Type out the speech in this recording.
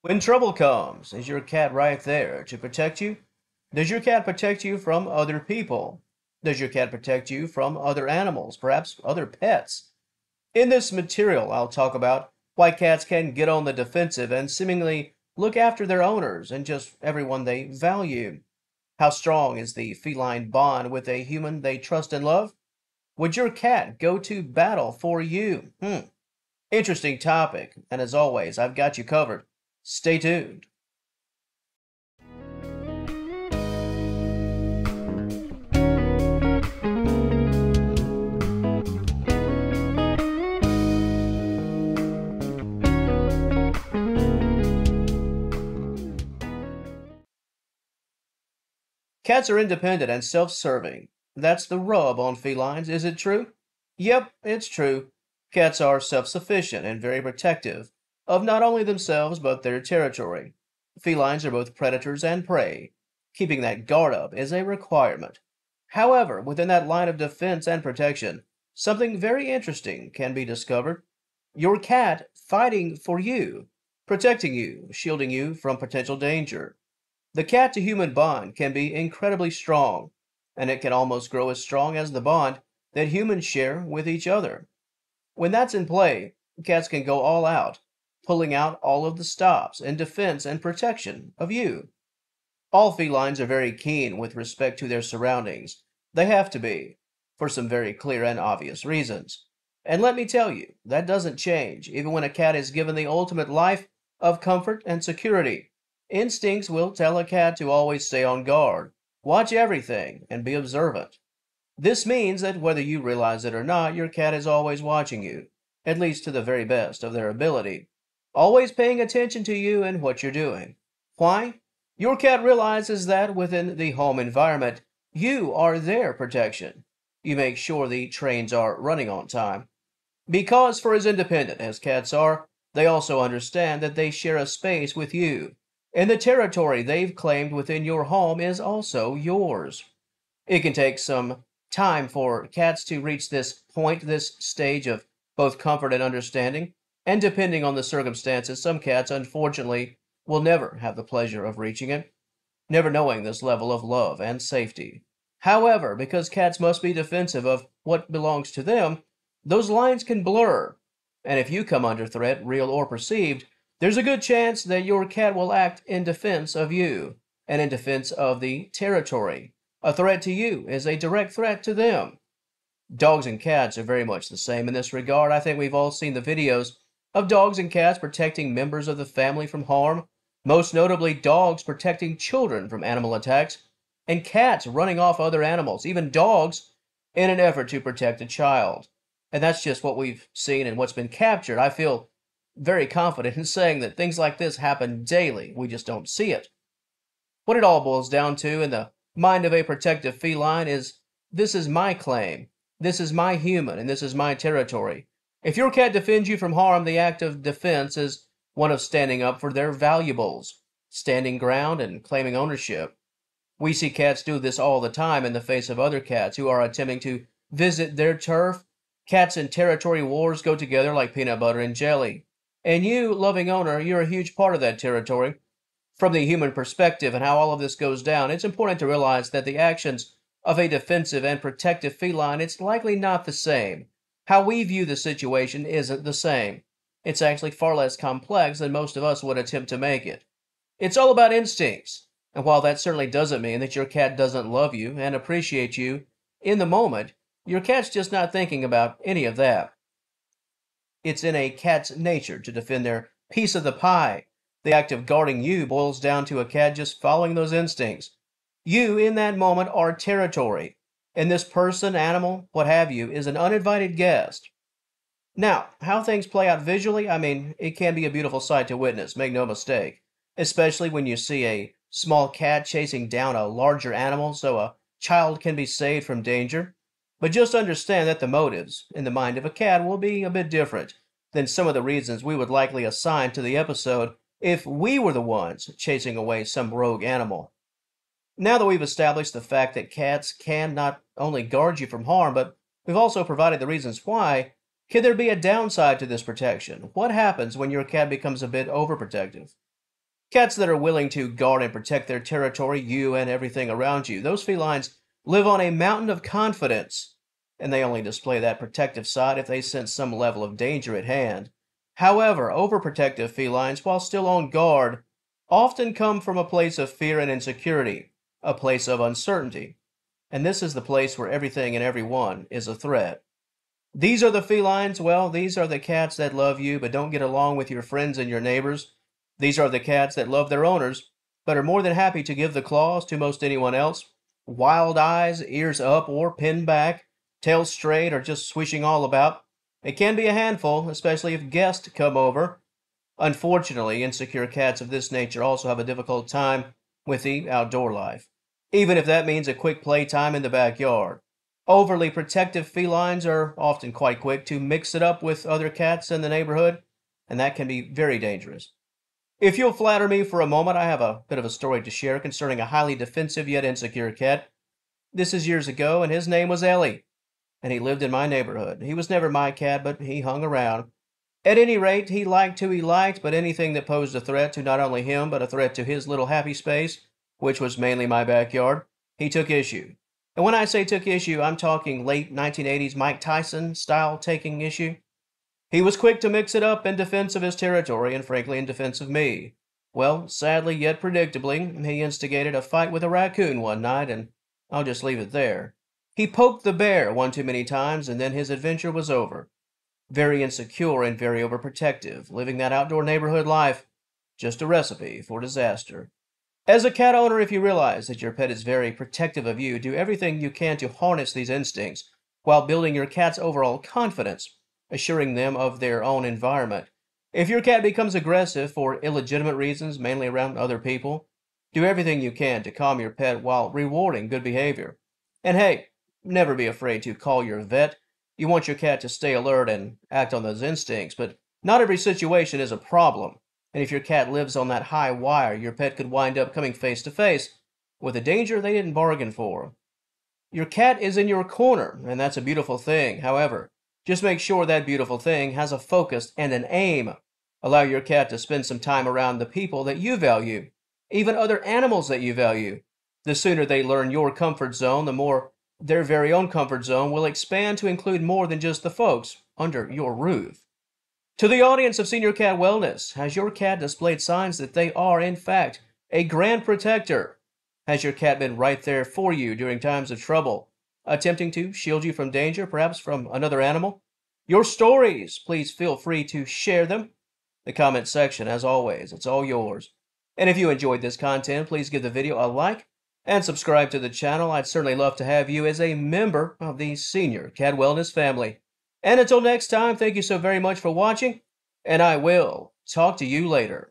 When trouble comes, is your cat right there to protect you? Does your cat protect you from other people? Does your cat protect you from other animals, perhaps other pets? In this material, I'll talk about why cats can get on the defensive and seemingly look after their owners and just everyone they value. How strong is the feline bond with a human they trust and love? Would your cat go to battle for you? Interesting topic, and as always, I've got you covered. Stay tuned. Cats are independent and self-serving. That's the rub on felines, is it true? Yep, it's true. Cats are self-sufficient and very protective of not only themselves but their territory. Felines are both predators and prey. Keeping that guard up is a requirement. However, within that line of defense and protection, something very interesting can be discovered. Your cat fighting for you, protecting you, shielding you from potential danger. The cat to human bond can be incredibly strong, and it can almost grow as strong as the bond that humans share with each other. When that's in play, cats can go all out, pulling out all of the stops in defense and protection of you. All felines are very keen with respect to their surroundings. They have to be, for some very clear and obvious reasons. And let me tell you, that doesn't change even when a cat is given the ultimate life of comfort and security. Instincts will tell a cat to always stay on guard, watch everything, and be observant. This means that whether you realize it or not, your cat is always watching you, at least to the very best of their ability, always paying attention to you and what you're doing. Why? Your cat realizes that within the home environment, you are their protection. You make sure the trains are running on time. Because, for as independent as cats are, they also understand that they share a space with you, and the territory they've claimed within your home is also yours. It can take some time for cats to reach this point, this stage of both comfort and understanding, and depending on the circumstances, some cats, unfortunately, will never have the pleasure of reaching it, never knowing this level of love and safety. However, because cats must be defensive of what belongs to them, those lines can blur, and if you come under threat, real or perceived, there's a good chance that your cat will act in defense of you and in defense of the territory. A threat to you is a direct threat to them. Dogs and cats are very much the same in this regard. I think we've all seen the videos of dogs and cats protecting members of the family from harm, most notably dogs protecting children from animal attacks, and cats running off other animals, even dogs, in an effort to protect a child. And that's just what we've seen and what's been captured. I feel very confident in saying that things like this happen daily. We just don't see it. What it all boils down to in the mind of a protective feline is this is my claim, this is my human, and this is my territory. If your cat defends you from harm, the act of defense is one of standing up for their valuables, standing ground, and claiming ownership. We see cats do this all the time in the face of other cats who are attempting to visit their turf. Cats and territory wars go together like peanut butter and jelly. And you, loving owner, you're a huge part of that territory. From the human perspective and how all of this goes down, it's important to realize that the actions of a defensive and protective feline, it's likely not the same. How we view the situation isn't the same. It's actually far less complex than most of us would attempt to make it. It's all about instincts. And while that certainly doesn't mean that your cat doesn't love you and appreciate you in the moment, your cat's just not thinking about any of that. It's in a cat's nature to defend their piece of the pie. The act of guarding you boils down to a cat just following those instincts. You, in that moment, are territory, and this person, animal, what have you, is an uninvited guest. Now, how things play out visually, I mean, it can be a beautiful sight to witness, make no mistake, especially when you see a small cat chasing down a larger animal so a child can be saved from danger. But just understand that the motives in the mind of a cat will be a bit different than some of the reasons we would likely assign to the episode if we were the ones chasing away some rogue animal. Now that we've established the fact that cats can not only guard you from harm, but we've also provided the reasons why, can there be a downside to this protection? What happens when your cat becomes a bit overprotective? Cats that are willing to guard and protect their territory, you and everything around you. Those felines live on a mountain of confidence, and they only display that protective side if they sense some level of danger at hand. However, overprotective felines, while still on guard, often come from a place of fear and insecurity, a place of uncertainty. And this is the place where everything and everyone is a threat. These are the felines. Well, these are the cats that love you but don't get along with your friends and your neighbors. These are the cats that love their owners but are more than happy to give the claws to most anyone else. Wild eyes, ears up or pinned back, tail straight or just swishing all about. It can be a handful, especially if guests come over. Unfortunately, insecure cats of this nature also have a difficult time with the outdoor life, even if that means a quick playtime in the backyard. Overly protective felines are often quite quick to mix it up with other cats in the neighborhood, and that can be very dangerous. If you'll flatter me for a moment, I have a bit of a story to share concerning a highly defensive yet insecure cat. This is years ago, and his name was Ellie, and he lived in my neighborhood. He was never my cat, but he hung around. At any rate, he liked who he liked, but anything that posed a threat to not only him, but a threat to his little happy space, which was mainly my backyard, he took issue. And when I say took issue, I'm talking late 1980s Mike Tyson style taking issue. He was quick to mix it up in defense of his territory and frankly in defense of me. Well, sadly yet predictably, he instigated a fight with a raccoon one night, and I'll just leave it there. He poked the bear one too many times, and then his adventure was over. Very insecure and very overprotective, living that outdoor neighborhood life. Just a recipe for disaster. As a cat owner, if you realize that your pet is very protective of you, do everything you can to harness these instincts while building your cat's overall confidence, assuring them of their own environment. If your cat becomes aggressive for illegitimate reasons, mainly around other people, do everything you can to calm your pet while rewarding good behavior. And hey, never be afraid to call your vet. You want your cat to stay alert and act on those instincts, but not every situation is a problem. And if your cat lives on that high wire, your pet could wind up coming face to face with a danger they didn't bargain for. Your cat is in your corner, and that's a beautiful thing. However, just make sure that beautiful thing has a focus and an aim. Allow your cat to spend some time around the people that you value, even other animals that you value. The sooner they learn your comfort zone, the more their very own comfort zone will expand to include more than just the folks under your roof. To the audience of Senior Cat Wellness, has your cat displayed signs that they are, in fact, a grand protector? Has your cat been right there for you during times of trouble, attempting to shield you from danger, perhaps from another animal? Your stories, please feel free to share them. The comment section, as always, it's all yours. And if you enjoyed this content, please give the video a like and subscribe to the channel. I'd certainly love to have you as a member of the Senior Cat Wellness family. And until next time, thank you so very much for watching, and I will talk to you later.